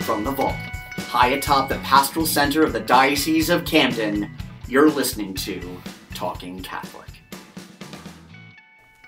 from the vault, high atop the pastoral center of the Diocese of Camden, you're listening to Talking Catholic.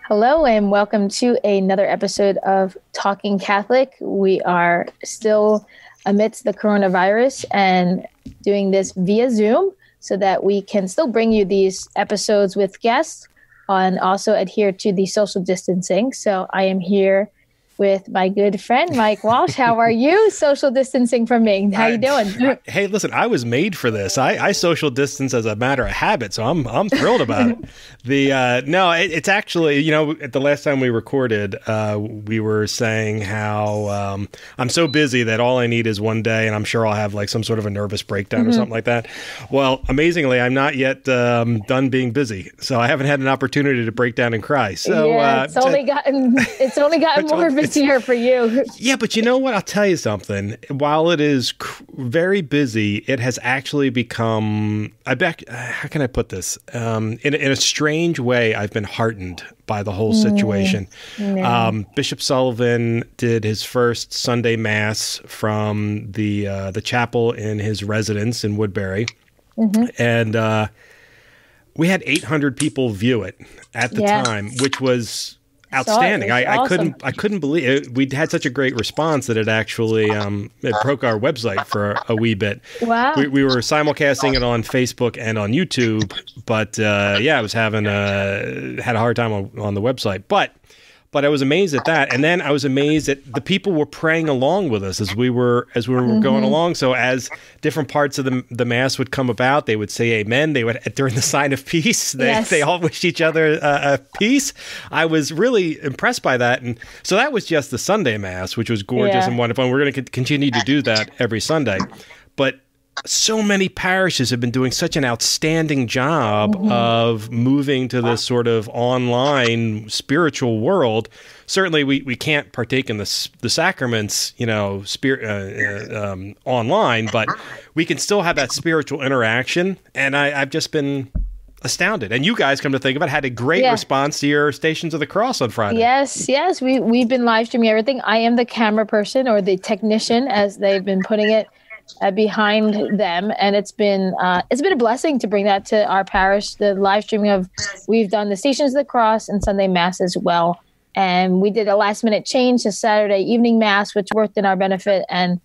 Hello and welcome to another episode of Talking Catholic. We are still amidst the coronavirus and doing this via Zoom so that we can still bring you these episodes with guests and also adhere to the social distancing. So I am here with my good friend, Mike Walsh. How are you? Social distancing from me. How you doing? Hey, listen, I was made for this. I social distance as a matter of habit, so I'm thrilled about it. It's actually, at the last time we recorded, we were saying how I'm so busy that all I need is one day, and I'm sure I'll have like some sort of a nervous breakdown or something like that. Well, amazingly, I'm not yet done being busy, so I haven't had an opportunity to break down and cry. So yeah, it's only gotten more busier for you. Yeah, but you know what? I'll tell you something. While it is very busy, it has actually become, how can I put this? In a strange way, I've been heartened by the whole situation. Bishop Sullivan did his first Sunday Mass from the chapel in his residence in Woodbury. And we had 800 people view it at the time, which was outstanding. Awesome. I couldn't believe it. We had such a great response that it actually it broke our website for a wee bit. Wow. We were simulcasting it on Facebook and on YouTube, but I was had a hard time on the website. But I was amazed at that, and then I was amazed that the people were praying along with us as we were going along. So as different parts of the Mass would come about, they would say Amen. They would, during the sign of peace, they all wished each other peace. I was really impressed by that, and so that was just the Sunday Mass, which was gorgeous and wonderful. And we're going to continue to do that every Sunday, but so many parishes have been doing such an outstanding job of moving to this sort of online spiritual world. Certainly, we can't partake in the sacraments, online, but we can still have that spiritual interaction. And I've just been astounded. And you guys, come to think of it, had a great response to your Stations of the Cross on Friday. Yes. We've been live streaming everything. I am the camera person, or the technician, as they've been putting it, behind them, and it's been a blessing to bring that to our parish. The live streaming we've done the Stations of the Cross and Sunday Mass as well, and we did a last minute change to Saturday evening Mass, which worked in our benefit. And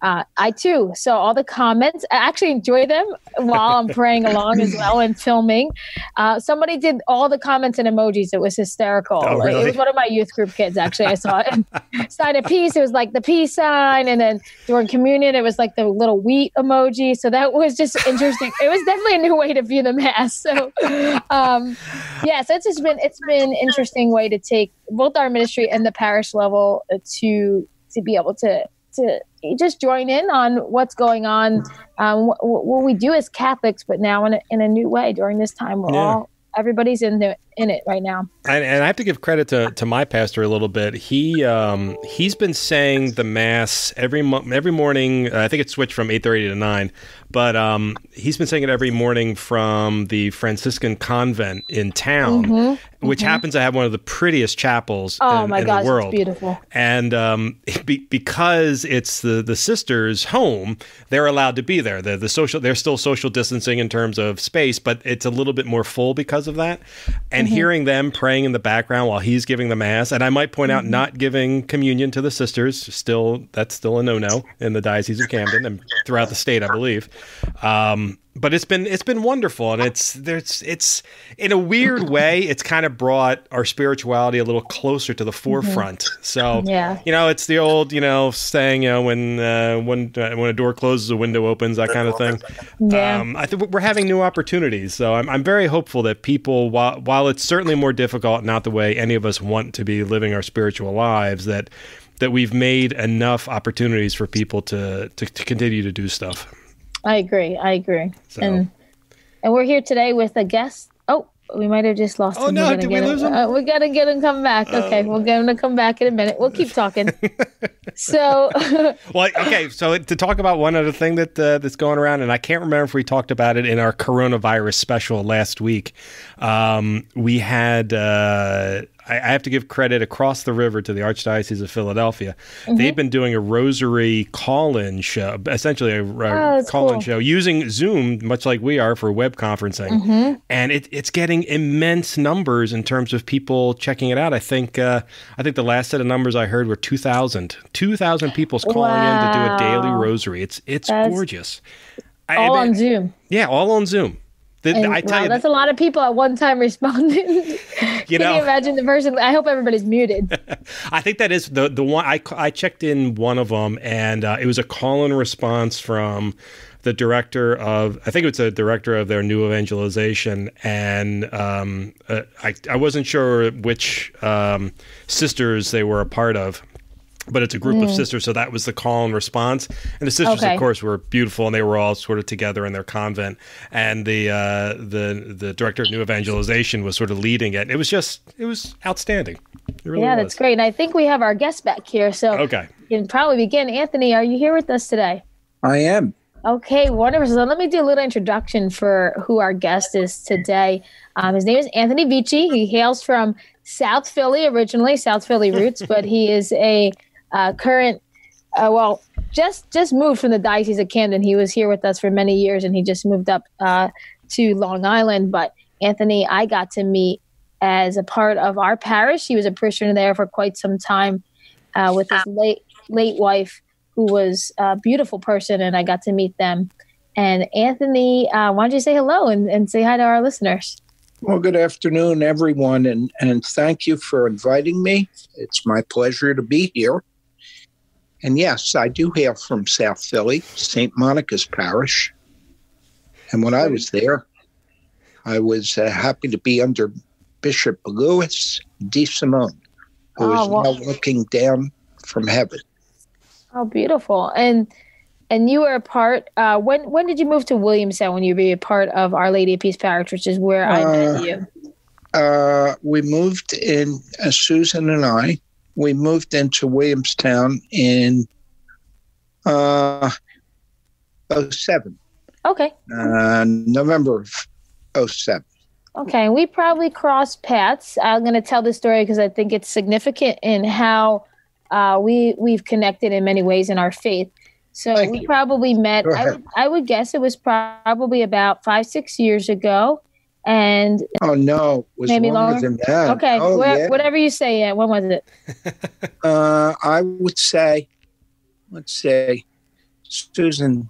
I too saw all the comments. I actually enjoy them while I'm praying along as well and filming. Somebody did all the comments and emojis. It was hysterical. Oh, really? It was one of my youth group kids, actually. I saw it. Sign of peace. It was like the peace sign. And then during communion, it was like the little wheat emoji. So that was just interesting. It was definitely a new way to view the Mass. So, so it's been interesting way to take both our ministry and the parish level to be able to just join in on what's going on, what we do as Catholics, but now in a new way during this time. Everybody's in it right now. And I have to give credit to my pastor a little bit. He's been saying the Mass every morning. I think it switched from 8:30 to 9, but he's been saying it every morning from the Franciscan convent in town, which happens to have one of the prettiest chapels in the world. It's beautiful. And because it's the sisters' home, they're allowed to be there. They're still social distancing in terms of space, but it's a little bit more full because of that. And hearing them praying in the background while he's giving the Mass, and I might point out, not giving communion to the sisters, that's still a no-no in the Diocese of Camden and throughout the state, I believe. But it's been wonderful, and it's in a weird way, it's kind of brought our spirituality a little closer to the forefront. So it's the old saying, when a door closes, a window opens, that kind of thing. I think we're having new opportunities, so I'm very hopeful that people, while it's certainly more difficult, not the way any of us want to be living our spiritual lives, that we've made enough opportunities for people to continue to do stuff. I agree. So. And we're here today with a guest. Oh, we might have just lost him. Oh, no, did we lose him? We got to get him come back. Okay, we're going to come back in a minute. We'll keep talking. So, well, okay. So to talk about one other thing that's going around, and I can't remember if we talked about it in our coronavirus special last week. We had I have to give credit across the river to the Archdiocese of Philadelphia. They've been doing a rosary call-in show, essentially a call-in show using Zoom, much like we are for web conferencing. And it's getting immense numbers in terms of people checking it out. I think the last set of numbers I heard were 2,000 people calling in to do a daily rosary. It's gorgeous. On Zoom. Yeah, all on Zoom. I tell you, that's a lot of people at one time responding. Can you imagine the person? I hope everybody's muted. I think that is the one. I checked in one of them, and it was a call-in response from the director of, I think it's a director of their new evangelization, and I wasn't sure which sisters they were a part of. But it's a group of sisters, so that was the call and response. And the sisters, of course, were beautiful, and they were all sort of together in their convent. And the director of New Evangelization was sort of leading it. It was outstanding. It really was. That's great. And I think we have our guest back here, so you can probably begin. Anthony, are you here with us today? I am. Okay, wonderful. So let me do a little introduction for who our guest is today. His name is Anthony Vece. He hails from South Philly originally, South Philly roots, but he is a current, just moved from the Diocese of Camden. He was here with us for many years, and he just moved up to Long Island. But Anthony, I got to meet as a part of our parish. He was a parishioner there for quite some time with his late wife, who was a beautiful person, and I got to meet them. And Anthony, why don't you say hello and say hi to our listeners? Well, good afternoon, everyone, and thank you for inviting me. It's my pleasure to be here. And yes, I do hail from South Philly, St. Monica's Parish. And when I was there, I was happy to be under Bishop Louis D. Simone, who is now looking down from heaven. Oh, beautiful. And you were a part, when did you move to Williamstown when you were a part of Our Lady of Peace Parish, which is where I met you? We moved in, Susan and I, we moved into Williamstown in 07. Okay. November of 07. Okay. We probably crossed paths. I'm going to tell this story because I think it's significant in how we've connected in many ways in our faith. So we probably met, I would guess it was probably about 5-6 years ago. And oh no, it was maybe longer longer than that. Okay, whatever you say. When was it? I would say, let's say, Susan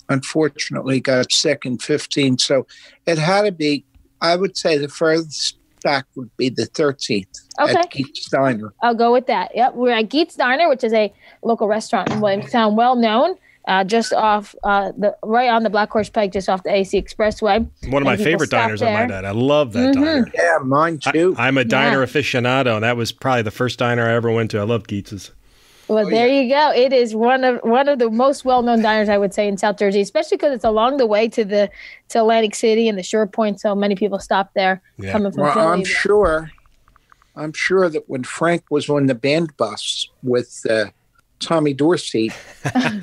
unfortunately got sick in 15, so it had to be. I would say the furthest back would be the 13th at Geets Diner. I'll go with that. Yep, we're at Geets Diner, which is a local restaurant in Williamstown, well known. Just off right on the Black Horse Pike, just off the AC Expressway. One of my favorite diners on my dad. I love that diner. Yeah, mine too. I'm a diner aficionado, and that was probably the first diner I ever went to. I love Geetz's. Well, there you go. It is one of the most well-known diners, I would say, in South Jersey, especially because it's along the way to Atlantic City and the Shore Point. So many people stop there coming from Philly. I'm sure that when Frank was on the band bus with Tommy Dorsey in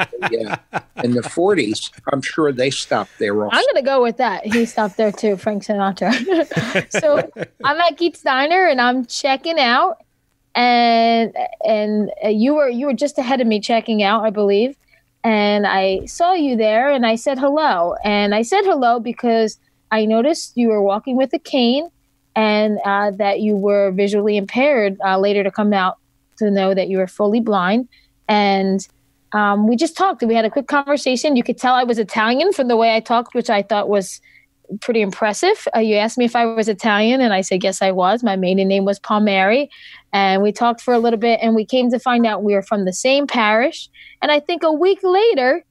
the 40s, I'm sure they stopped there also. I'm going to go with that. He stopped there too, Frank Sinatra. So I'm at Geets Diner and I'm checking out, and you were just ahead of me checking out, I believe. And I saw you there and I said hello. And I said hello because I noticed you were walking with a cane and that you were visually impaired, later to come out to know that you were fully blind. And we just talked. We had a quick conversation. You could tell I was Italian from the way I talked, which I thought was pretty impressive. You asked me if I was Italian, and I said, yes, I was. My maiden name was Palmieri. And we talked for a little bit, and we came to find out we were from the same parish. And I think a week later,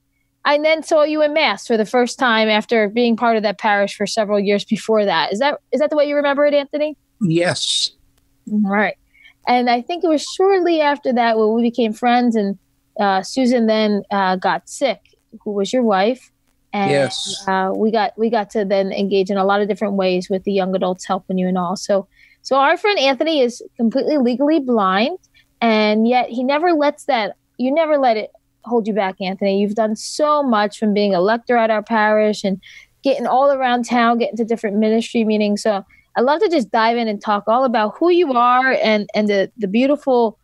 I then saw you in Mass for the first time after being part of that parish for several years before that. Is that the way you remember it, Anthony? Yes. Right. And I think it was shortly after that when we became friends, and Susan then got sick, who was your wife. And yes. We got to then engage in a lot of different ways with the young adults helping you and all. So our friend Anthony is completely legally blind, and yet you never let it hold you back, Anthony. You've done so much, from being a lector at our parish and getting all around town, getting to different ministry meetings. So I'd love to just dive in and talk all about who you are and the beautiful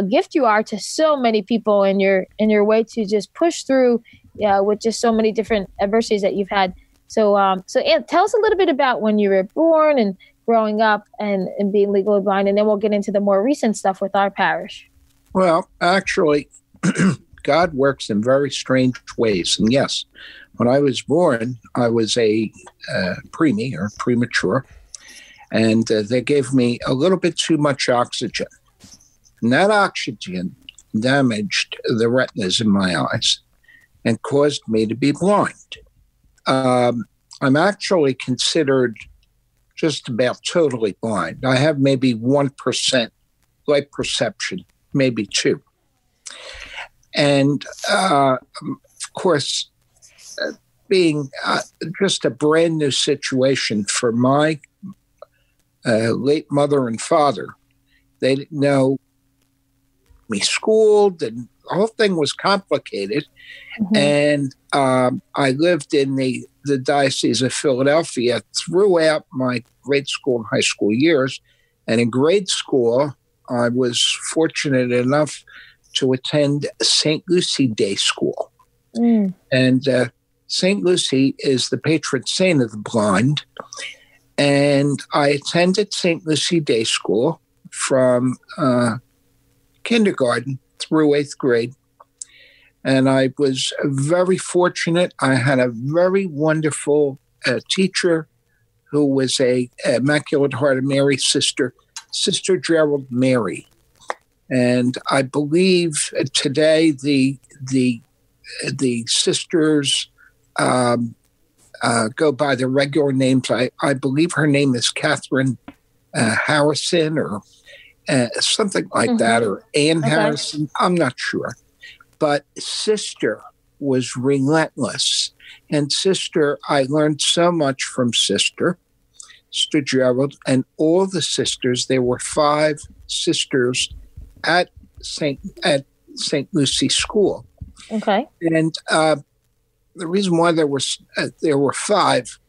gift you are to so many people in your way to just push through with just so many different adversities that you've had. So Ann, tell us a little bit about when you were born and growing up and being legally blind, and then we'll get into the more recent stuff with our parish. Well, actually, God works in very strange ways. And yes, when I was born, I was a preemie or premature, and they gave me a little bit too much oxygen. And that oxygen damaged the retinas in my eyes and caused me to be blind. I'm actually considered just about totally blind. I have maybe 1% light perception, maybe 2%. And of course, being just a brand new situation for my late mother and father, they didn't know me schooled, and the whole thing was complicated. Mm-hmm. And I lived in the Diocese of Philadelphia throughout my grade school and high school years. And in grade school, I was fortunate enough to attend St. Lucie Day School. Mm. And St. Lucie is the patron saint of the blind. And I attended St. Lucie Day School from kindergarten through 8th grade. And I was very fortunate. I had a very wonderful teacher who was a Immaculate Heart of Mary sister, Sister Gerald Mary. And I believe today the sisters go by their regular names. I believe her name is Catherine Harrison or something like mm-hmm. that, or Ann okay. Harrison. I'm not sure. But Sister was relentless. And Sister, I learned so much from Sister Gerald, and all the sisters. There were 5 sisters at St. Lucie School. Okay. And the reason why there were 5,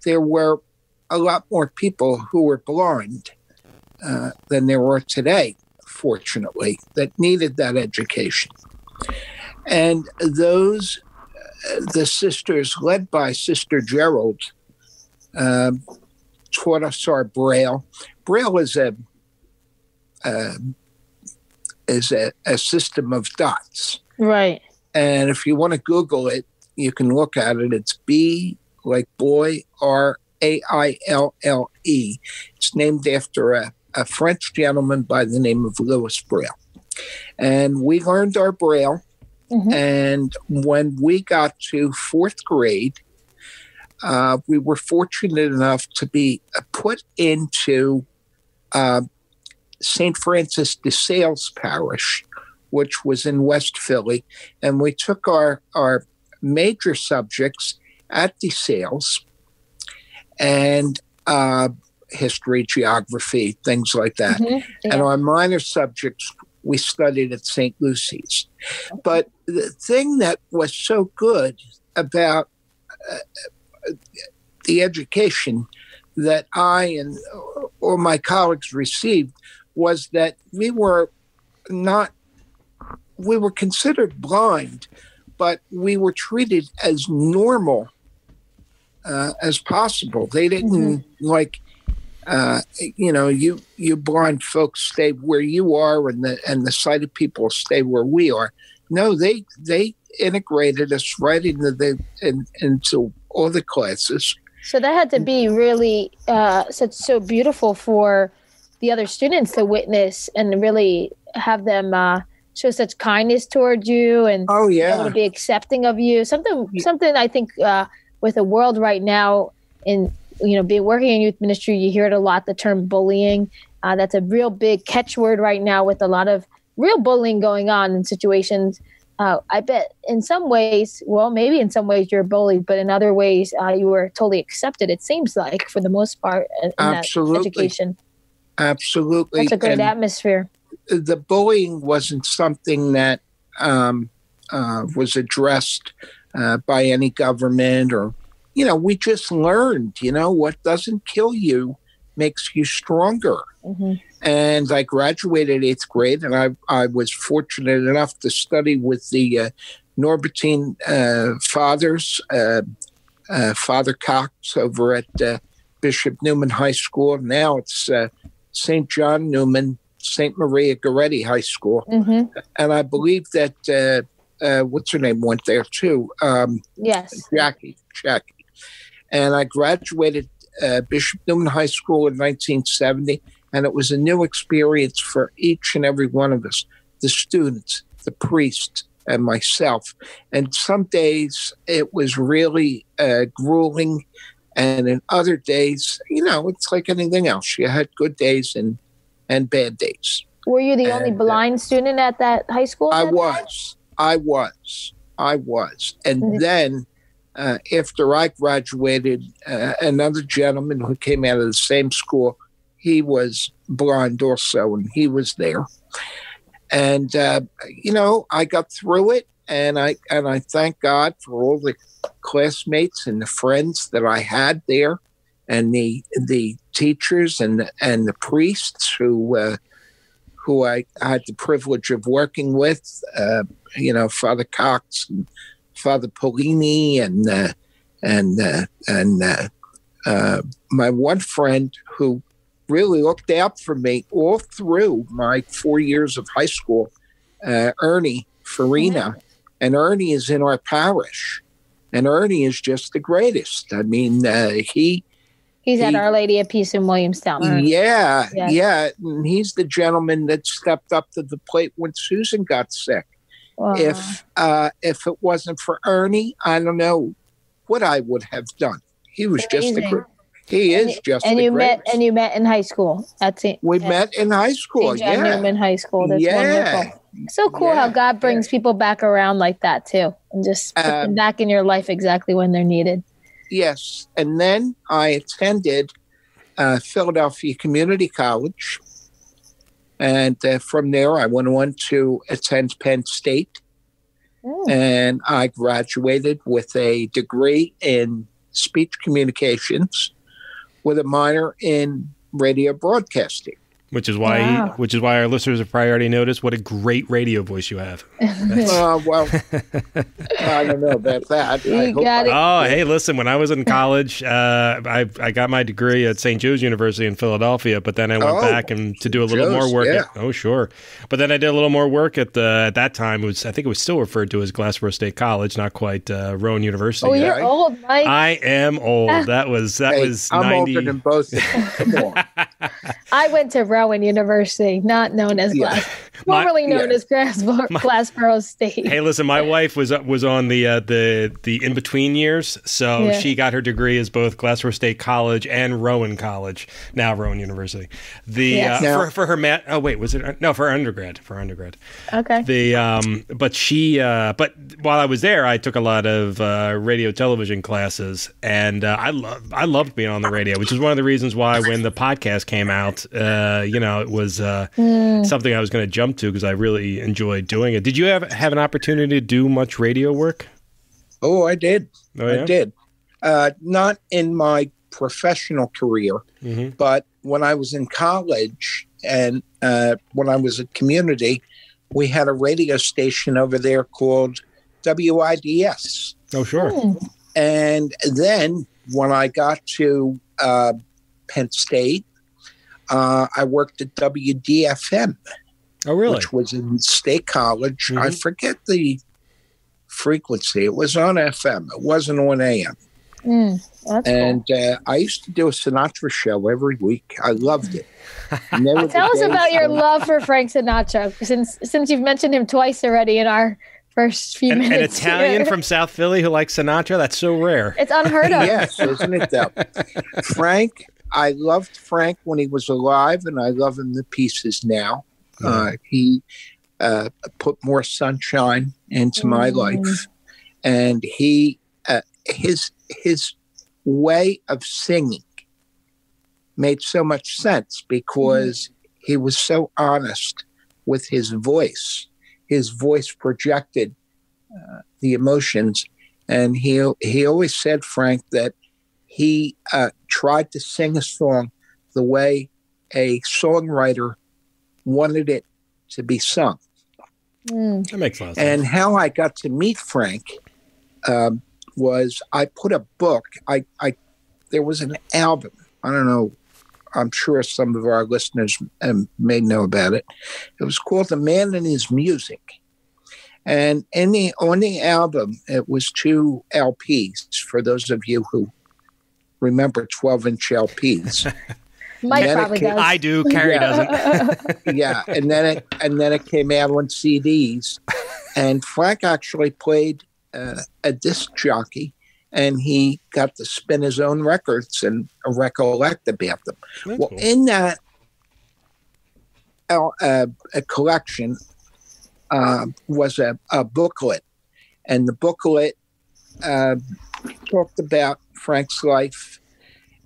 there were a lot more people who were blind than there were today, fortunately, that needed that education. And the sisters led by Sister Gerald taught us our Braille. Braille is a system of dots. Right. And if you want to Google it, you can look at it. It's B like boy, R-A-I-L-L-E. It's named after a French gentleman by the name of Louis Braille. And we learned our Braille. Mm-hmm. And when we got to 4th grade, we were fortunate enough to be put into St. Francis de Sales Parish, which was in West Philly. And we took our major subjects at de Sales and history, geography, things like that. Mm-hmm. Yeah. And our minor subjects we studied at St. Lucie's. But the thing that was so good about the education that I and or my colleagues received was that we were considered blind, but we were treated as normal as possible. They didn't you blind folks stay where you are, and the sighted people stay where we are. No, they integrated us right into all the classes. So that had to be really so beautiful for the other students to witness and really have them show such kindness towards you and be able to be accepting of you. Something I think with the world right now in being working in youth ministry, you hear it a lot, the term bullying. That's a real big catchword right now with a lot of real bullying going on in situations. I bet in some ways, maybe in some ways you're bullied, but in other ways you were totally accepted, it seems like, for the most part, in Absolutely. That education. Absolutely. That's a great atmosphere. The bullying wasn't something that was addressed by any government or, we just learned, what doesn't kill you makes you stronger. Mm-hmm. And I graduated 8th grade, and I was fortunate enough to study with the Norbertine fathers, Father Cox over at Bishop Newman High School. Now it's St. John Newman, St. Maria Goretti High School. Mm-hmm. And I believe that, what's her name, went there too. Yes. Jackie. And I graduated Bishop Newman High School in 1970, and it was a new experience for each and every one of us, the students, the priests, and myself. And some days it was really grueling, and in other days, it's like anything else. You had good days and bad days. Were you the only blind student at that high school? I was. And then after I graduated, another gentleman who came out of the same school, he was blind also, and he was there. And, I got through it, and I thank God for all the classmates and the friends that I had there, and the teachers and the priests who I had the privilege of working with, Father Cox and Father Polini and my one friend who really looked out for me all through my 4 years of high school, Ernie Farina. And Ernie is in our parish. And Ernie is just the greatest. I mean, He's at Our Lady of Peace in Williamstown. Ernie. Yeah. And he's the gentleman that stepped up to the plate when Susan got sick. Wow. If it wasn't for Ernie, I don't know what I would have done. He was just the greatest. He is just the greatest. And you met in high school. We met in high school. St. John Newman High School. That's wonderful. It's so cool how God brings people back around like that too, and just put them back in your life exactly when they're needed. Yes, and then I attended Philadelphia Community College, and from there I went on to attend Penn State, and I graduated with a degree in speech communications with a minor in radio broadcasting. Which is why our listeners have probably already noticed what a great radio voice you have. Well, I don't know about that. Hey, listen, when I was in college, I got my degree at St. Joe's University in Philadelphia, but then I went back and to do a little more work. But then I did a little more work at that time. I think it was still referred to as Glassboro State College, not quite Rowan University. Oh, you're old, Mike. I am old. That was I'm 90. older than both of them. Come on. I went to Rowan University, not known as formerly known as Glassboro State. Hey, listen, my wife was on the in between years, so she got her degree as both Glassboro State College and Rowan College, now Rowan University. For her was it for undergrad? Okay. But while I was there, I took a lot of radio television classes, and I loved being on the radio, which is one of the reasons why when the podcast came out, it was something I was going to jump to because I really enjoyed doing it. Did you have an opportunity to do much radio work? Oh, I did. Oh, yeah? I did. Not in my professional career, but when I was in college and when I was at community, we had a radio station over there called WIDS. Oh, sure. And then when I got to Penn State, I worked at WDFM. Oh, really? Which was in State College. I forget the frequency. It was on FM. It wasn't on AM. And cool. I used to do a Sinatra show every week. I loved it. Tell us about your love for Frank Sinatra, since you've mentioned him twice already in our first few minutes. An Italian from South Philly who likes Sinatra? That's so rare. It's unheard of. Yes, isn't it, though? Frank, I loved Frank when he was alive, and I love him to pieces now. He put more sunshine into my life, and he his way of singing made so much sense because he was so honest with his voice. His voice projected the emotions, and he always said, Frank, that he tried to sing a song the way a songwriter wanted it to be sung. That makes a lot of sense. And how I got to meet Frank was I put a book. There was an album. I don't know. I'm sure some of our listeners may know about it. It was called The Man and His Music. And on the album, it was 2 LPs, for those of you who remember 12-inch LPs. Mike probably does. I do. Kari doesn't. Yeah, and then it came out on CDs. And Frank actually played a disc jockey, and he got to spin his own records and recollect about them. That's well, cool. In that a collection was a booklet, and the booklet talked about Frank's life,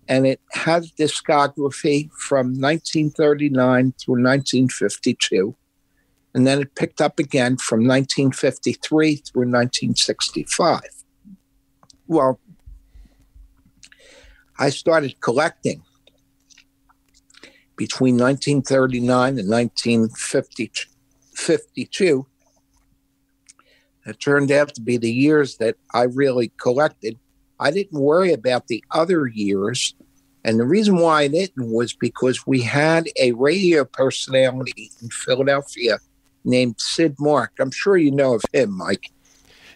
and it had a discography from 1939 through 1952, and then it picked up again from 1953 through 1965. Well, I started collecting between 1939 and 1952. It turned out to be the years that I really collected. I didn't worry about the other years. And the reason why I didn't was because we had a radio personality in Philadelphia named Sid Mark. I'm sure you know of him, Mike.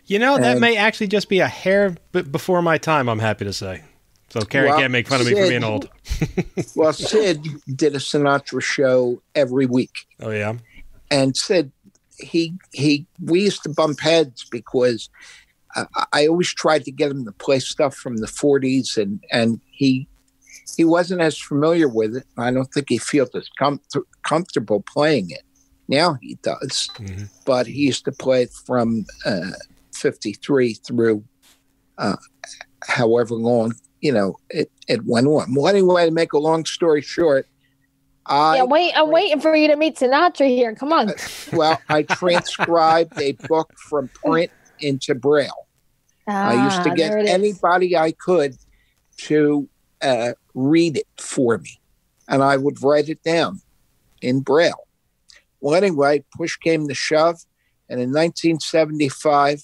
That may actually just be a hair before my time, I'm happy to say. So Kari can't make fun of me for being old. Well, Sid did a Sinatra show every week. Oh, yeah? And Sid, we used to bump heads because I always tried to get him to play stuff from the 40s, and he wasn't as familiar with it. I don't think he feels as comfortable playing it. Now he does, but he used to play it from 53 through however long, it went on. Well, anyway, to make a long story short, I'm waiting for you to meet Sinatra here. Come on. Well, I transcribed a book from print into Braille. I used to get anybody I could to read it for me, and I would write it down in Braille. Well, anyway, push came to shove, and in 1975,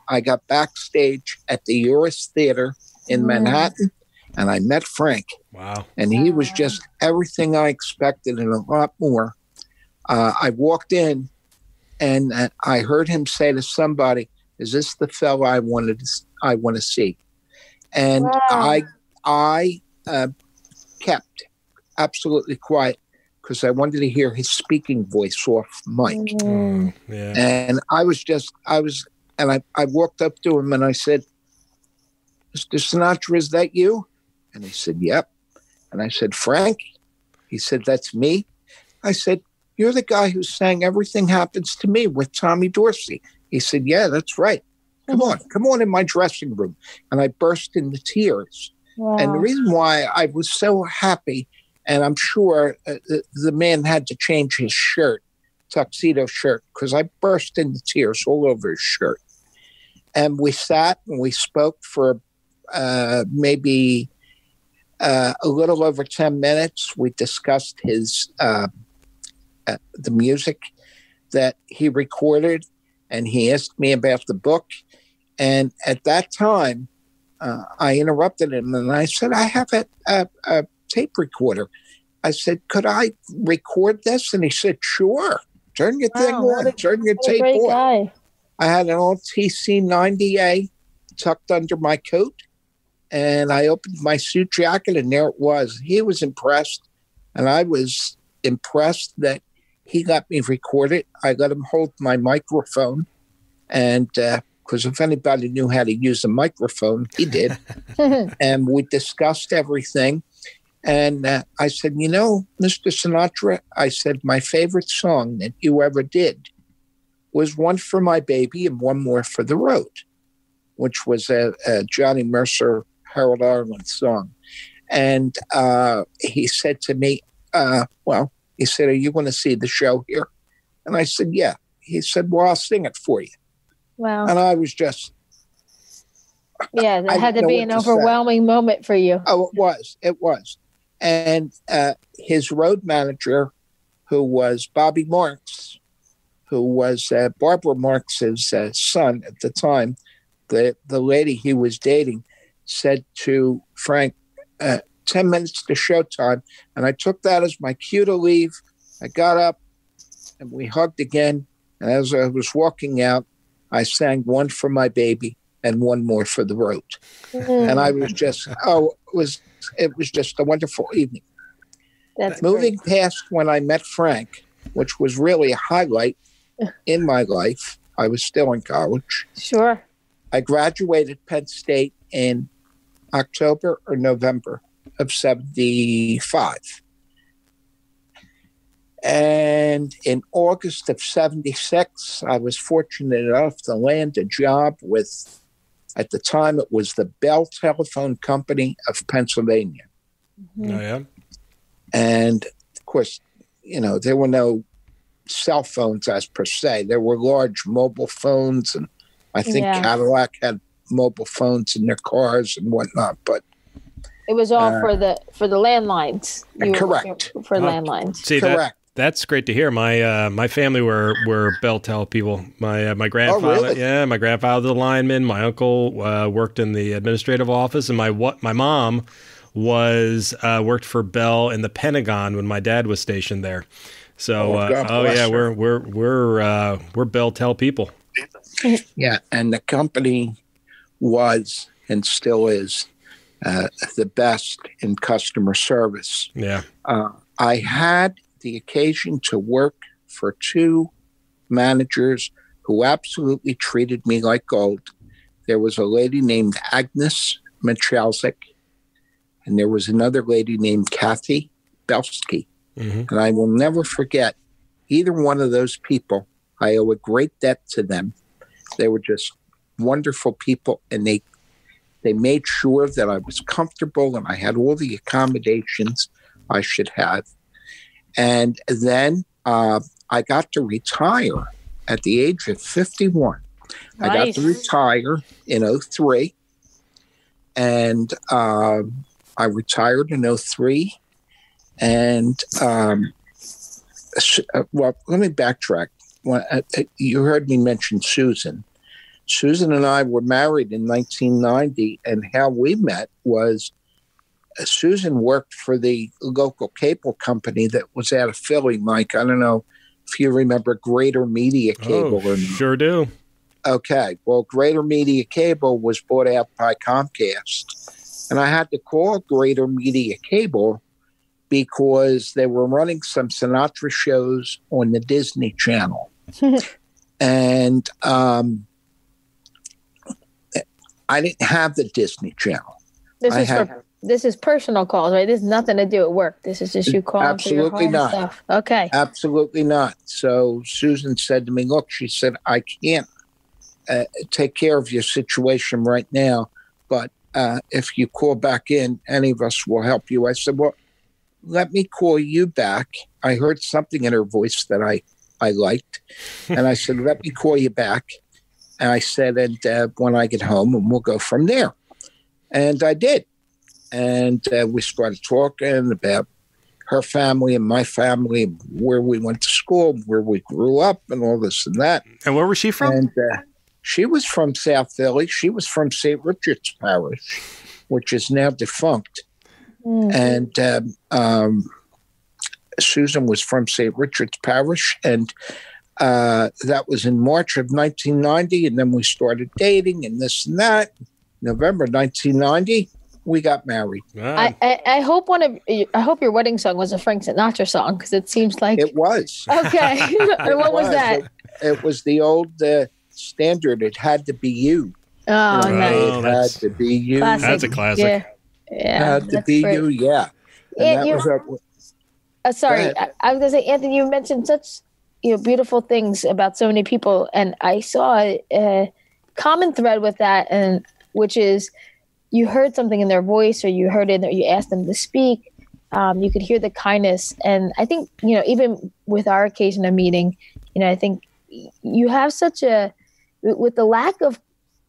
I got backstage at the Uris Theater in Manhattan, and I met Frank. Wow. And he was just everything I expected and a lot more. I walked in, and I heard him say to somebody, "Is this the fella I want to see?" And I kept absolutely quiet because I wanted to hear his speaking voice off mic. Yeah. And I walked up to him and I said, "Mr. Sinatra, is that you?" And he said, "Yep." And I said, "Frank?" He said, "That's me." I said, "You're the guy who sang Everything Happens to Me with Tommy Dorsey." He said, "Yeah, that's right. Come on in my dressing room." And I burst into tears. Wow. And the reason why I was so happy, and I'm sure the man had to change his shirt, tuxedo shirt, because I burst into tears all over his shirt. And we sat and we spoke for maybe a little over 10 minutes. We discussed the music that he recorded, and he asked me about the book. And at that time, I interrupted him and I said, "I have a tape recorder." I said, "Could I record this?" And he said, "Sure. Turn your thing on. Turn your tape on." Guy. I had an old TC-90A tucked under my coat, and I opened my suit jacket, and there it was. He was impressed, and I was impressed that he got me recorded. I let him hold my microphone, and because if anybody knew how to use a microphone, he did. And we discussed everything. And I said, "Mr. Sinatra," I said, "my favorite song that you ever did was One for My Baby and One More for the Road," which was a Johnny Mercer, Harold Arlen song. And he said to me, he said, "Are you going to see the show here?" And I said, "Yeah." He said, "Well, I'll sing it for you." Wow. And I was just... Yeah, that had to be an overwhelming moment for you. Oh, it was. And his road manager, who was Bobby Marks, who was Barbara Marks's son at the time, the lady he was dating, said to Frank, 10 minutes to showtime. And I took that as my cue to leave. I got up and we hugged again. And as I was walking out, I sang one for my baby and one more for the road. And I was just, it was just a wonderful evening. That's Moving great. past when I met Frank, which was really a highlight in my life. I was still in college. Sure. I graduated Penn State in October or November of 75. And in August of 76, I was fortunate enough to land a job with, at the time, it was the Bell Telephone Company of Pennsylvania. Oh, yeah. And of course, there were no cell phones as per se. There were large mobile phones, and I think Cadillac had mobile phones in their cars and whatnot. But it was all for the landlines. Correct. For landlines. See, correct. That's great to hear. My family were Bell Tel people. My grandfather, Oh, really? My grandfather was a lineman. My uncle worked in the administrative office, and my mom was worked for Bell in the Pentagon when my dad was stationed there. So, we're Bell Tel people. Yeah, and the company was and still is the best in customer service. Yeah. I had the occasion to work for two managers who absolutely treated me like gold. There was a lady named Agnes Michalzik, and there was another lady named Kathy Belsky. Mm-hmm. And I will never forget either one of those people. I owe a great debt to them. They were just wonderful people, and they made sure that I was comfortable and I had all the accommodations I should have. And then I got to retire at the age of 51. Nice. I got to retire in 2003. And I retired in 2003. And, well, let me backtrack. You heard me mention Susan. Susan and I were married in 1990, and how we met was Susan worked for the local cable company that was out of Philly, Mike. I don't know if you remember Greater Media Cable. Oh, sure do. Okay. Well, Greater Media Cable was bought out by Comcast. And I had to call Greater Media Cable because they were running some Sinatra shows on the Disney Channel. And I didn't have the Disney Channel. This is personal calls, right? This has nothing to do with work. This is just you calling Absolutely for your home not. stuff. Okay. Absolutely not. So Susan said to me, look, she said, I can't take care of your situation right now, but if you call back in, any of us will help you. I said, well, let me call you back. I heard something in her voice that I liked. And I said, let me call you back. And I said, and when I get home, and we'll go from there. And I did. And we started talking about her family and my family, where we went to school, where we grew up, and all this and that. And where was she from? And she was from South Philly. She was from St. Richard's Parish, which is now defunct. And Susan was from St. Richard's Parish. And that was in March of 1990. And then we started dating and this and that. November 1990. We got married. I hope I hope your wedding song was a Frank Sinatra song, because it seems like it was. Okay. And what was that? It was the old standard. It had to be you. Oh, nice. It had to be you. Classic. That's a classic. Yeah. Had to be great. You. Yeah. And that was sorry, I was gonna say, Anthony, you mentioned such beautiful things about so many people, and I saw a common thread with that, and which is, you heard something in their voice, or you heard it, or you asked them to speak. You could hear the kindness. And I think, even with our occasion of meeting, I think you have with the lack of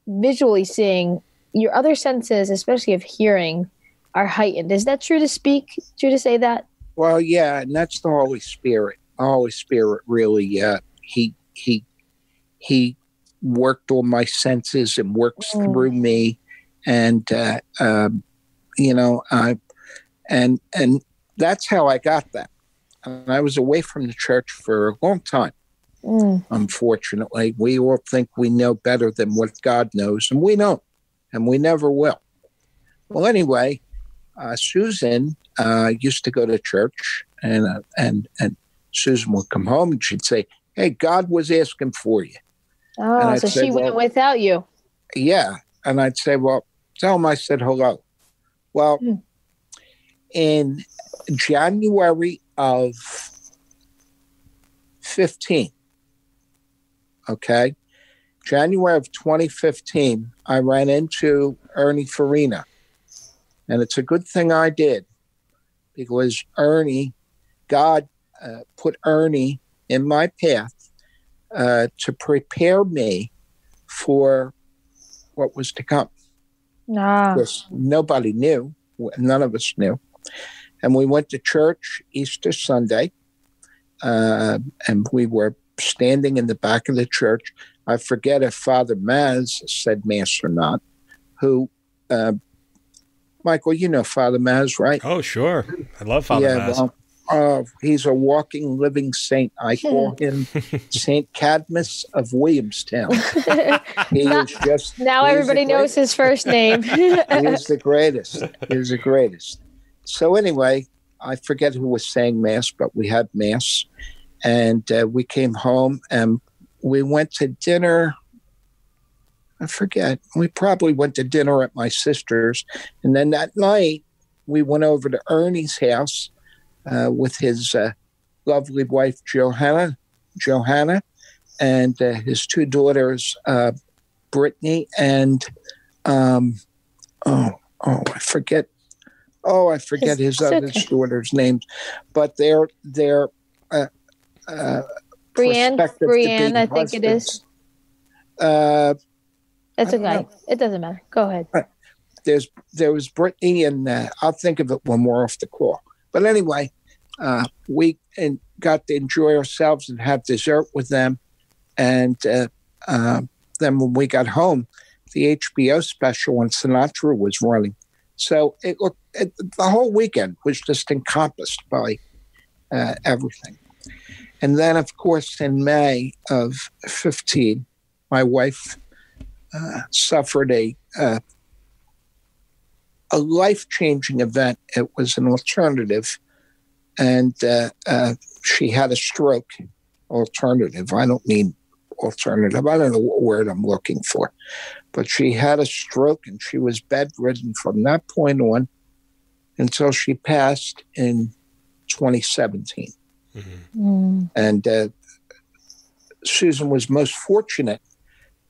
visually seeing, your other senses, especially of hearing, are heightened. Is that true to speak? True to say that? Well, yeah, and that's the Holy Spirit. The Holy Spirit really, he worked on my senses and works through me, and and that's how I got that. And I was away from the church for a long time. Unfortunately, we all think we know better than what God knows, and we don't, and we never will. Well, anyway, Susan used to go to church, and Susan would come home and she'd say, "Hey, God was asking for you." Oh, so she went without you. Yeah, and I'd say, "Well, tell him I said hello." Well, in January of 15, okay, January of 2015, I ran into Ernie Farina. And it's a good thing I did, because God put Ernie in my path to prepare me for what was to come. Because nobody knew. None of us knew. And we went to church Easter Sunday, and we were standing in the back of the church. I forget if Father Maz said Mass or not, who... Michael, you know Father Maz, right? Oh, sure. I love Father Maz. Well, he's a walking, living saint. I call him Saint Cadmus of Williamstown. He is just... Now everybody knows his first name. He's the greatest. He's the greatest. So anyway, I forget who was saying Mass, but we had Mass. And we came home and we went to dinner... I forget. We probably went to dinner at my sister's. And then that night, we went over to Ernie's house with his lovely wife, Johanna, and his two daughters, Brittany and, I forget his other daughters' names. But they're Brienne, I think it is. It's okay. It doesn't matter. Go ahead. There was Brittany, and I'll think of it when we're off the call. But anyway, we got to enjoy ourselves and have dessert with them. And then when we got home, the HBO special on Sinatra was running. So the whole weekend was just encompassed by everything. And then, of course, in May of 15, my wife suffered a life-changing event. It was an alternative, and she had a stroke. Alternative. I don't mean alternative. I don't know what word I'm looking for. But she had a stroke, and she was bedridden from that point on until she passed in 2017. Mm-hmm. And Susan was most fortunate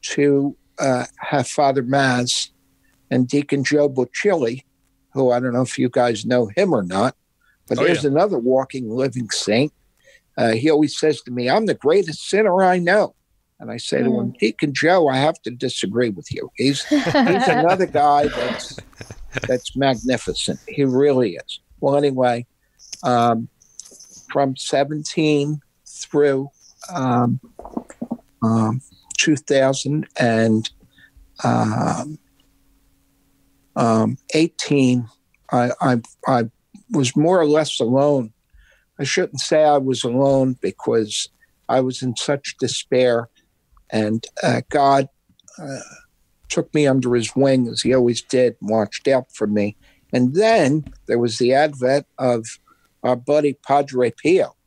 to have Father Maz and Deacon Joe Bocilli, who I don't know if you guys know him or not, but there's another walking, living saint. He always says to me, "I'm the greatest sinner I know." And I say to him, "Deacon Joe, I have to disagree with you. He's another guy that's magnificent. He really is." Well, anyway, from 17 through 2018, I was more or less alone. I shouldn't say I was alone because I was in such despair, and God took me under his wing, as he always did, and watched out for me. And then there was the advent of our buddy Padre Pio.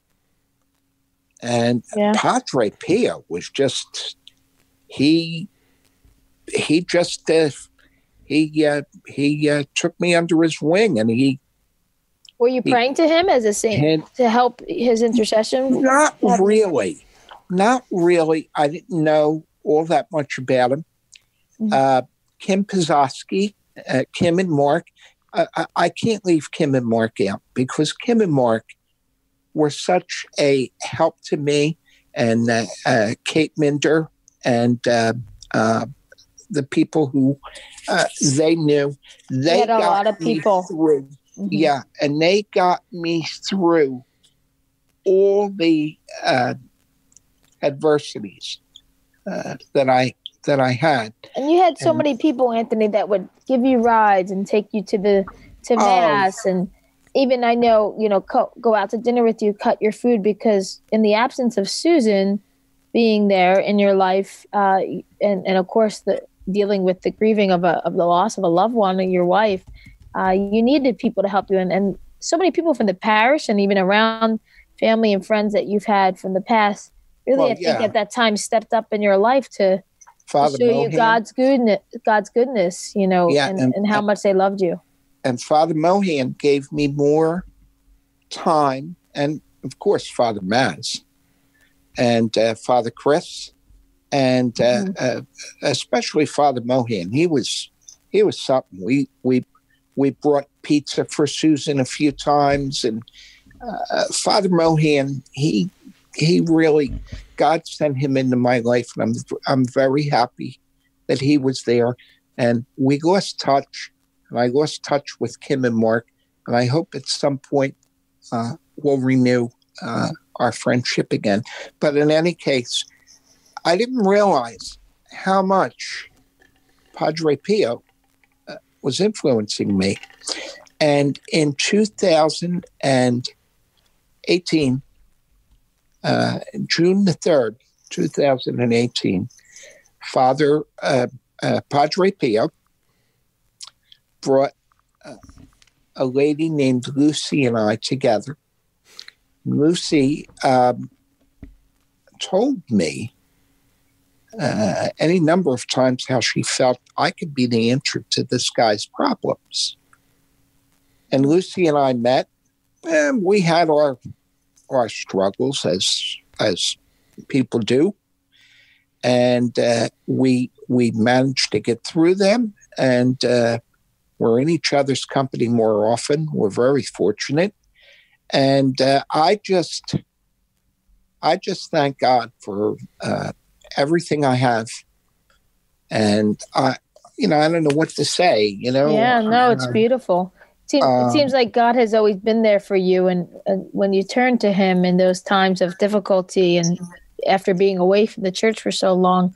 And Padre Pio was just... He took me under his wing, and Were you praying to him as a saint to help his intercession? Not really. I didn't know all that much about him. Mm-hmm. Kim Pizowski, Kim and Mark. I can't leave Kim and Mark out, because Kim and Mark were such a help to me, and Kate Minder. And the people who they knew. They had a got lot of me people. through. Mhm. Yeah, and they got me through all the adversities that I had. And you had so many people, Anthony, that would give you rides and take you to mass, and even I know, go out to dinner with you, cut your food, because in the absence of Susan being there in your life, and of course dealing with the grieving of the loss of a loved one, or your wife, you needed people to help you, and so many people from the parish and even around family and friends that you've had from the past really, I think at that time stepped up in your life to show you God's goodness, and how much they loved you. And Father Mohan gave me more time, and of course Father Maz and Father Chris, and especially Father Mohan. He was something. We brought pizza for Susan a few times, and Father Mohan, he really, God sent him into my life, and I'm very happy that he was there. And we lost touch, and I lost touch with Kim and Mark, and I hope at some point we'll renew our friendship again. But in any case, I didn't realize how much Padre Pio was influencing me. And in 2018, June the 3rd, 2018, Father Padre Pio brought a lady named Lucy and I together. Lucy told me any number of times how she felt I could be the answer to this guy's problems. And Lucy and I met, and we had our struggles as people do, and we managed to get through them, and we're in each other's company more often. We're very fortunate, and I just thank God for everything I have, and I don't know what to say. Yeah, no, it's beautiful. It seems like God has always been there for you, and when you turn to Him in those times of difficulty, and after being away from the church for so long,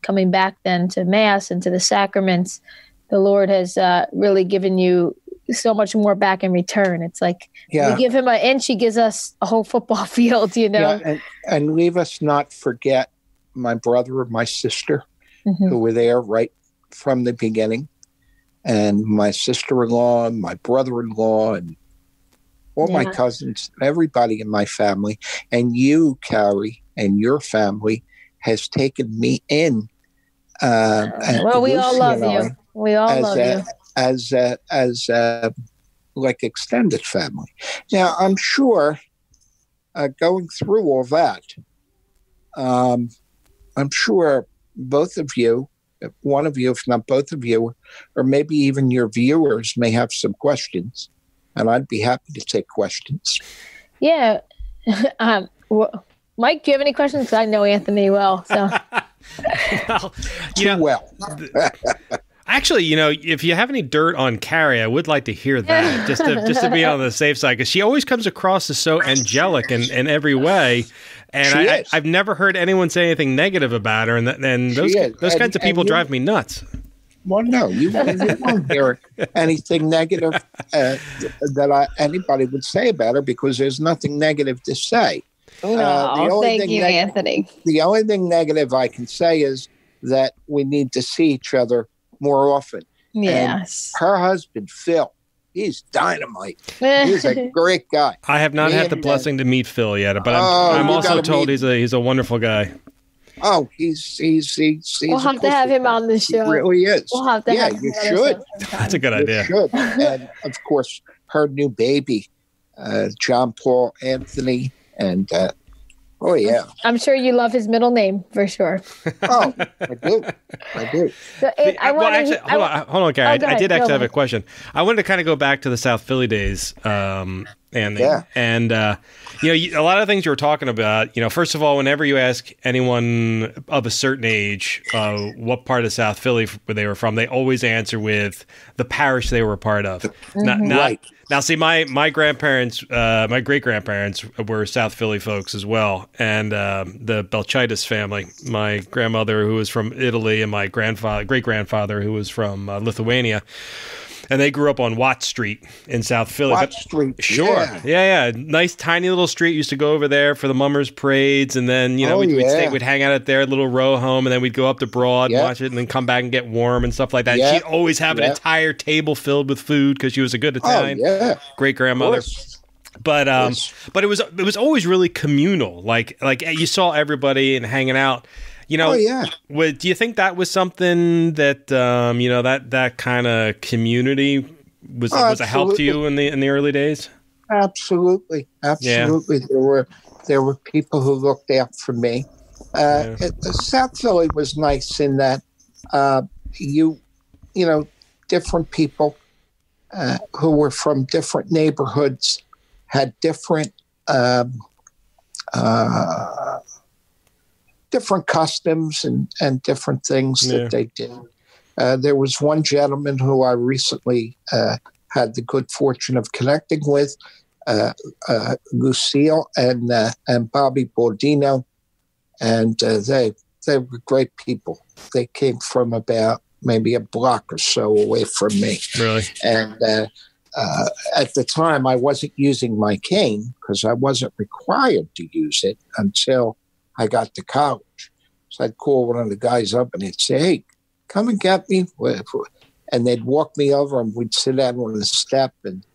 coming back then to Mass and to the sacraments, the Lord has really given you so much more back in return. It's like we give Him an inch, He gives us a whole football field, Yeah, and leave us not forget my brother or my sister who were there right from the beginning, and my sister-in-law and my brother-in-law and all my cousins, everybody in my family, and you, Kari, and your family has taken me in. Well, we all love you. We all love you. As like extended family. Now, I'm sure going through all that, I'm sure both of you, one of you, if not both of you, or maybe even your viewers may have some questions, and I'd be happy to take questions. Yeah. Mike, do you have any questions? 'Cause I know Anthony well. So. Well. Actually, if you have any dirt on Kari, I would like to hear that, just to be on the safe side, because she always comes across as so angelic in every way, and I've never heard anyone say anything negative about her, and those kinds of people drive me nuts. Well, no, you won't hear anything negative that anybody would say about her, because there's nothing negative to say. Thank you, Anthony. The only thing negative I can say is that we need to see each other more often. Yes. And her husband, Phil, he's dynamite. He's a great guy. I have not had the blessing to meet Phil yet, but I'm also told he's a wonderful guy. Oh, he's we'll have to have him on the show. He really is. We'll have to have him you on should. The show. That's a good idea. You should. And of course, her new baby, John Paul Anthony, and oh yeah, I'm sure you love his middle name for sure. Oh, I do. So, hold on, Kari. I did actually have a question. I wanted to kind of go back to the South Philly days. And Yeah. and a lot of things you were talking about. First of all, whenever you ask anyone of a certain age what part of South Philly they were from, they always answer with the parish they were a part of. Right. Now, see, my grandparents, my great grandparents were South Philly folks as well, and the Belchitis family. My grandmother, who was from Italy, and my great grandfather, who was from Lithuania. And they grew up on Watt Street in South Philly. Watt Street. Sure. Yeah. Nice, tiny little street. Used to go over there for the mummers' parades. And then, we'd hang out at their little row home. And then we'd go up to Broad, watch it, and then come back and get warm and stuff like that. Yeah. She'd always have an entire table filled with food because she was a good Italian great-grandmother. But it was always really communal. Like you saw everybody and hanging out. Do you think that was something that that kind of community was a help to you in the early days? Absolutely. Yeah. There were people who looked out for me. South Philly was nice in that different people who were from different neighborhoods had different customs and different things that they did. There was one gentleman who I recently had the good fortune of connecting with, Lucille and Bobby Bordino, and they were great people. They came from about maybe a block or so away from me. Really? And at the time, I wasn't using my cane because I wasn't required to use it until I got to college. So I'd call one of the guys up and he'd say, "Hey, come and get me." And they'd walk me over and we'd sit down on the step and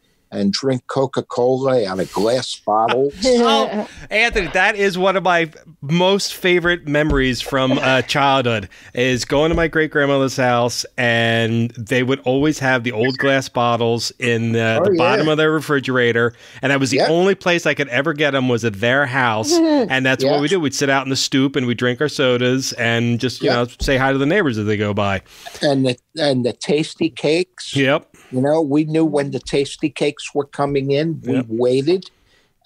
drink Coca-Cola out of glass bottles. Oh, Anthony, that is one of my most favorite memories from childhood, is going to my great-grandmother's house, and they would always have the old glass bottles in the bottom of their refrigerator, and that was the only place I could ever get them was at their house, and that's what we do. We'd sit out in the stoop, and we'd drink our sodas, and just, say hi to the neighbors as they go by. And the tasty cakes. Yep. We knew when the tasty cakes were coming in. We waited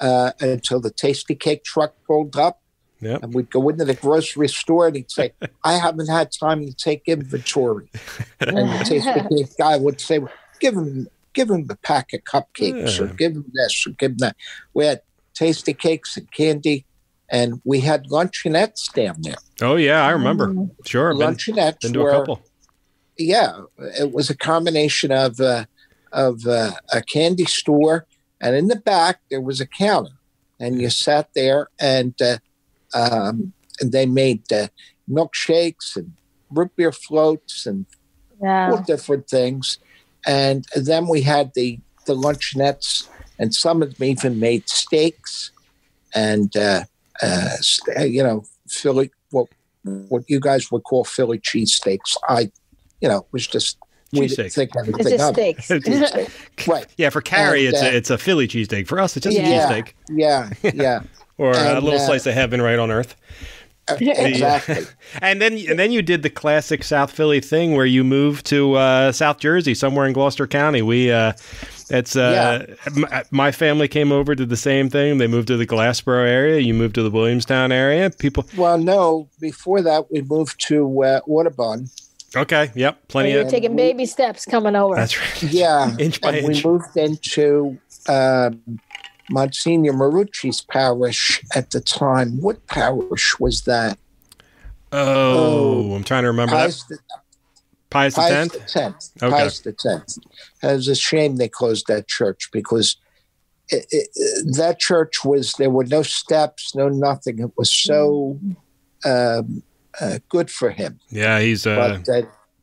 until the tasty cake truck pulled up. Yep. And we'd go into the grocery store and he'd say, "I haven't had time to take inventory." And the tasty cake guy would say, give him the pack of cupcakes or give him this or give him that. We had tasty cakes and candy, and we had luncheonettes down there. Oh, yeah, I remember. Sure. Luncheonettes been to a couple. Yeah, it was a combination of a candy store, and in the back there was a counter, and you sat there, and they made milkshakes and root beer floats and all different things. And then we had the luncheonettes, and some of them even made steaks and Philly, what you guys would call Philly cheesesteaks. It was just, we didn't think anything of it. Right. Yeah, for Kari, it's a Philly cheesesteak. For us, it's just a cheesesteak. Yeah. Or a little slice of heaven right on earth. Exactly. And then you did the classic South Philly thing where you moved to South Jersey, somewhere in Gloucester County. My family came over, did the same thing. They moved to the Glassboro area. You moved to the Williamstown area. Well, no. Before that, we moved to Audubon. Okay. Yep. Plenty of taking baby steps coming over. That's right. Yeah. Inch by inch. We moved into Monsignor Marucci's parish at the time. What parish was that? I'm trying to remember Pius X? Okay. Pius X. It was a shame they closed that church because that church there were no steps, no nothing. It was so good for him. Yeah,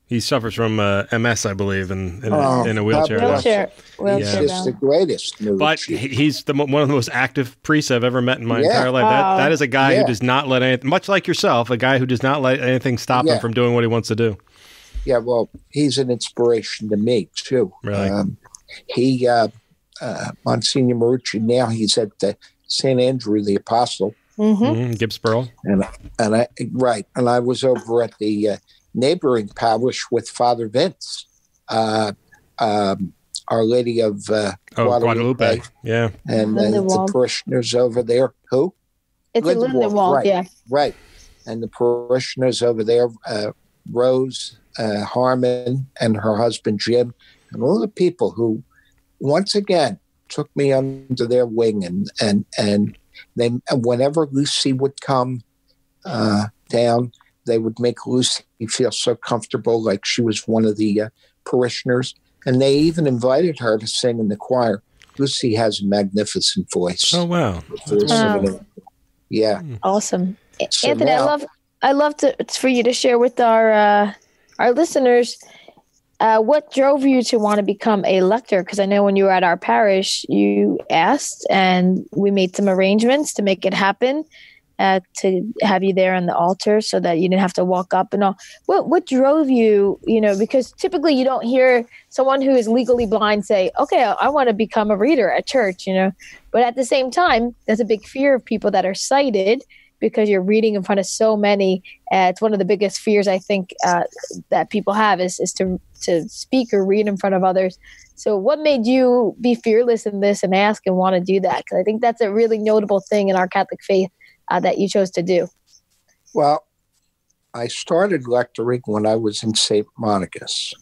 he suffers from MS, I believe, in a wheelchair. Wheelchair He's the greatest. But he's one of the most active priests I've ever met in my entire life. That is a guy who does not let anything, much like yourself, a guy who does not let anything stop him from doing what he wants to do. Yeah, well, he's an inspiration to me, too. Really? Monsignor Marucci, now he's at St. Andrew the Apostle. Gibbsboro. And I was over at the neighboring parish with Father Vece. Our Lady of Guadalupe. Yeah. And the parishioners over there. Who? It's in Lindenwold, right, yeah. Right. And the parishioners over there, Rose Harmon and her husband Jim, and all the people who, once again, took me under their wing, and they, whenever Lucy would come down, they would make Lucy feel so comfortable, like she was one of the parishioners, and they even invited her to sing in the choir. Lucy has a magnificent voice. Oh wow! Yeah, awesome, so Anthony. Now, I love for you to share with our listeners. What drove you to want to become a lector? Because I know when you were at our parish, you asked, and we made some arrangements to make it happen, to have you there on the altar so that you didn't have to walk up and all. What drove you, because typically you don't hear someone who is legally blind say, okay, I want to become a reader at church, But at the same time, there's a big fear of people that are sighted, because you're reading in front of so many. It's one of the biggest fears I think that people have is to speak or read in front of others. So what made you be fearless in this and ask and want to do that? Because I think that's a really notable thing in our Catholic faith that you chose to do. Well, I started lecturing when I was in St. Monica's.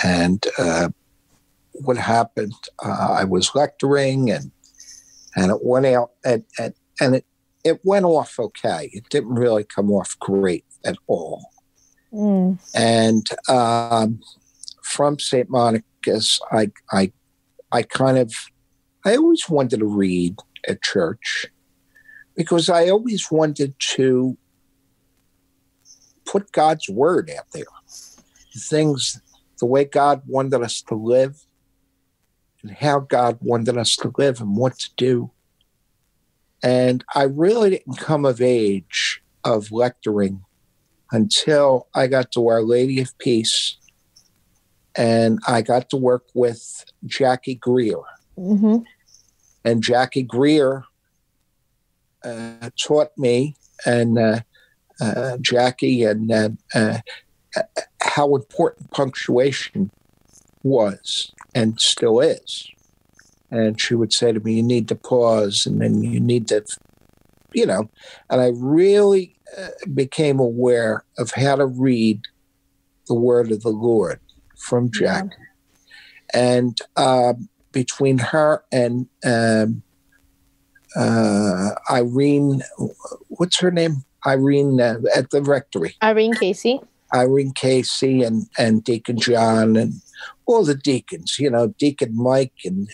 And what happened, I was lecturing and it went out and it went off okay. It didn't really come off great at all. Mm. And from St. Monica's, I always wanted to read at church, because I always wanted to put God's word out there. The way God wanted us to live, and how God wanted us to live, and what to do. And I really didn't come of age of lecturing until I got to Our Lady of Peace, and I got to work with Jackie Greer. Mm-hmm. And Jackie Greer taught me, and Jackie, and how important punctuation was and still is. And she would say to me, you need to pause, and then you need to, and I really became aware of how to read the word of the Lord from Jackie. Yeah. And between her and Irene, what's her name? Irene at the rectory. Irene Casey. Irene Casey and Deacon John and all the deacons, Deacon Mike and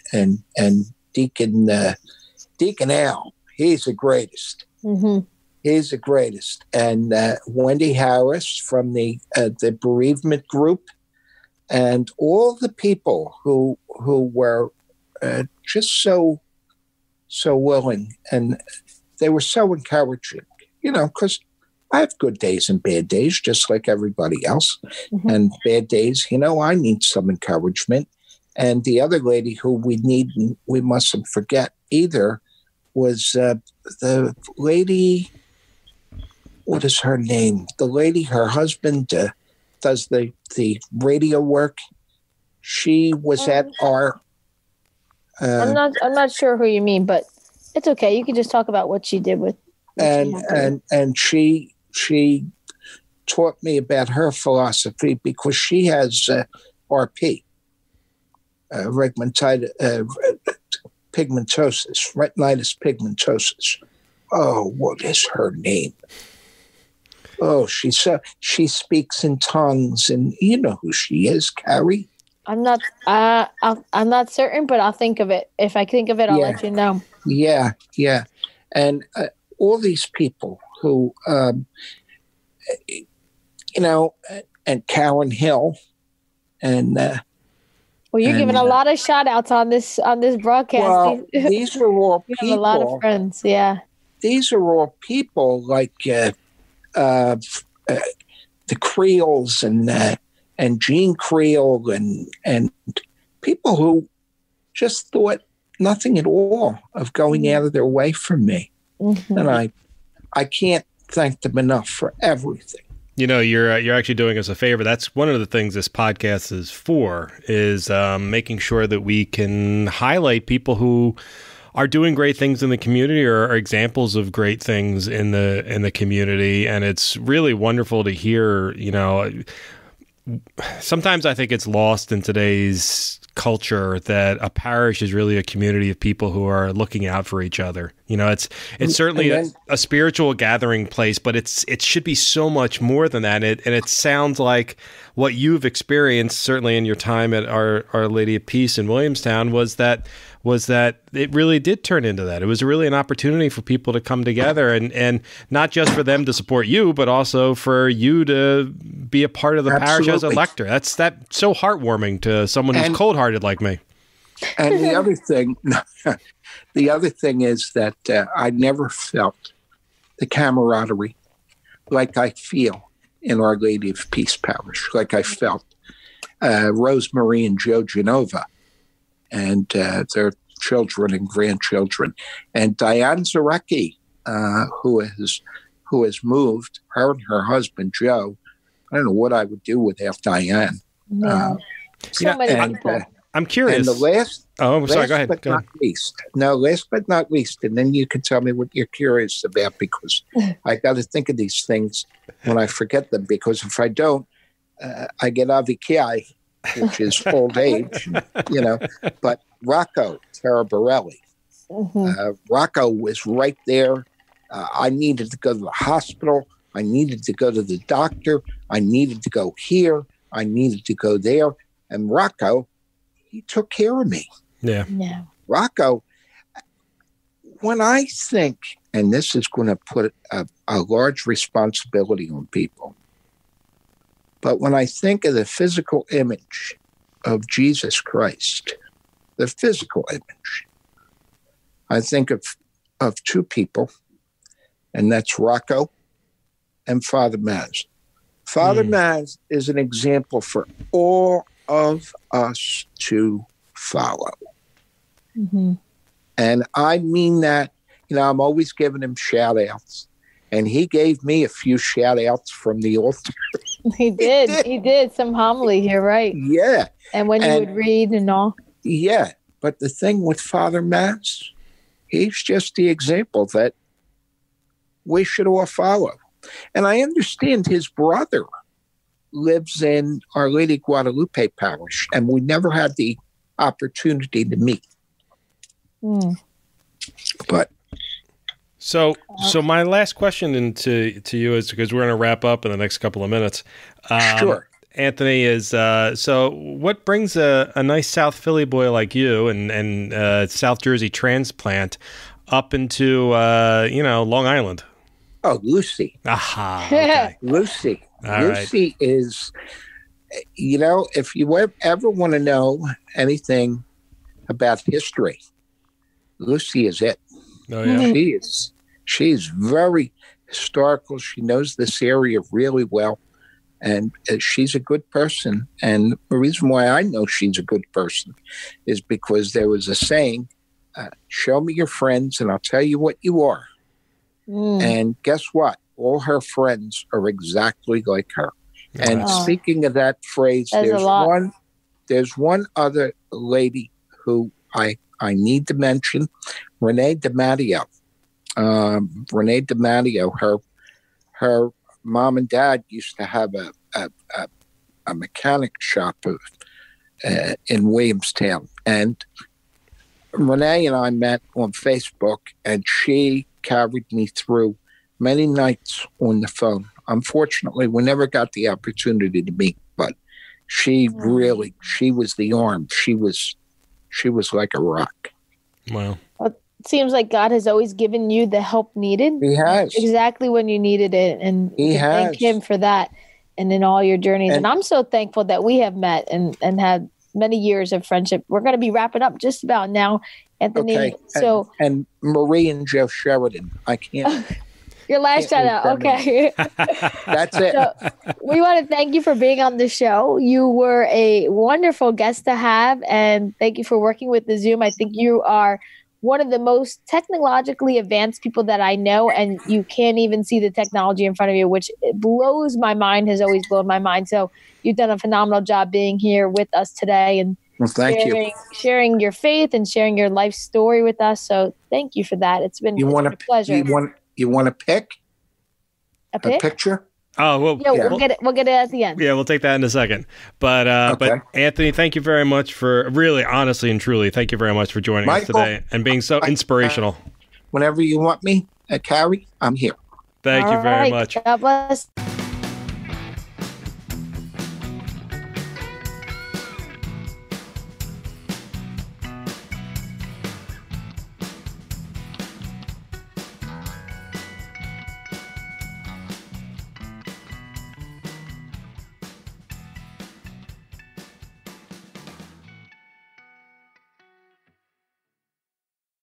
Deacon Al. He's the greatest. Mm-hmm. He's the greatest. And Wendy Harris from the bereavement group, and all the people who were just so willing, and they were so encouraging, because I have good days and bad days, just like everybody else. Mm-hmm. And bad days, I need some encouragement. And the other lady who we mustn't forget either, was the lady, what is her name? The lady, her husband does the radio work. She was at our... I'm not sure who you mean, but it's okay. You can just talk about what she did with... And she taught me about her philosophy, because she has RP, pigmentosis, retinitis pigmentosis. Oh, what is her name? Oh, she speaks in tongues, and you know who she is, Kari. I'm not certain, but I'll think of it. If I think of it, I'll let you know. Yeah, and all these people who, and Karen Hill, and well, you're giving a lot of shout outs on this broadcast. Well, these are all people. You have a lot of friends, yeah. These are all people like the Creoles and Jean Creole and people who just thought nothing at all of going out of their way for me. Mm-hmm. And I can't thank them enough for everything. You're actually doing us a favor. That's one of the things this podcast is for, is making sure that we can highlight people who are doing great things in the community or are examples of great things in the community. And it's really wonderful to hear, sometimes I think it's lost in today's culture that a parish is really a community of people who are looking out for each other. It's certainly a spiritual gathering place, but it should be so much more than that. And it sounds like what you've experienced, certainly in your time at Our Lady of Peace in Williamstown, was that it really did turn into that. It was really an opportunity for people to come together and not just for them to support you, but also for you to be a part of the parish as a lector. That's so heartwarming to someone who's cold-hearted like me. And the other thing is that I never felt the camaraderie like I feel in Our Lady of Peace Parish, like I felt Rosemary and Joe Genova and their children and grandchildren, and Diane Zarecki, who has moved. Her and her husband Joe. I don't know what I would do without Diane. No. So many people. I'm curious. And the last. Oh, sorry. Go ahead. Last but not least, and then you can tell me what you're curious about, because I got to think of these things when I forget them. Because if I don't, I get avikiai, which is old age, But Rocco Taraborelli, Rocco was right there. I needed to go to the hospital. I needed to go to the doctor. I needed to go here. I needed to go there. And Rocco, he took care of me. Yeah. Rocco, when I think, and this is going to put a large responsibility on people, but when I think of the physical image of Jesus Christ, the physical image, I think of two people, and that's Rocco and Father Maz. Father Maz is an example for all of us to follow. Mm-hmm. And I mean that, I'm always giving him shout outs. And he gave me a few shout outs from the altar. He did some homily here, right? Yeah. And when you would read and all. Yeah. But the thing with Father Maz, he's just the example that we should all follow. And I understand his brother lives in Our Lady Guadalupe Parish, and we never had the opportunity to meet. But so my last question to you is, because we're going to wrap up in the next couple of minutes. Sure. Anthony, is so what brings a nice South Philly boy like you and South Jersey transplant up into Long Island? Oh, Lucy. Aha. Okay. Lucy. All Lucy right. is, if you ever want to know anything about history, Lucy is it. Oh, yeah. She's very historical. She knows this area really well. And she's a good person. And the reason why I know she's a good person is because there was a saying, show me your friends and I'll tell you what you are. And guess what? All her friends are exactly like her. And speaking of that phrase, there's one other lady who I need to mention, Renee DiMatteo. Renee DiMatteo, her mom and dad used to have a mechanic shop in Williamstown. And Renee and I met on Facebook, and she carried me through many nights on the phone. Unfortunately, we never got the opportunity to meet, but she was the arm. She was like a rock. Wow. Well, it seems like God has always given you the help needed. He has. Exactly when you needed it. And thank him for that and in all your journeys. And I'm so thankful that we have met and had many years of friendship. We're going to be wrapping up just about now, Anthony. Okay. So and Marie and Joe Sheridan. I can't. Your last shout out. Okay. That's it. So we want to thank you for being on the show. You were a wonderful guest to have, and thank you for working with the Zoom. I think you are one of the most technologically advanced people that I know, and you can't even see the technology in front of you, which blows my mind, has always blown my mind. So you've done a phenomenal job being here with us today and sharing your faith and sharing your life story with us. So thank you for that. It's been a pleasure. You want to pick a picture? Oh, well, yeah, we'll get it at the end. Yeah, we'll take that in a second. But but Anthony, thank you very much for really, honestly and truly, thank you very much for joining us today and being so inspirational. Whenever you want me, Kari, I'm here. Thank you very much. God bless.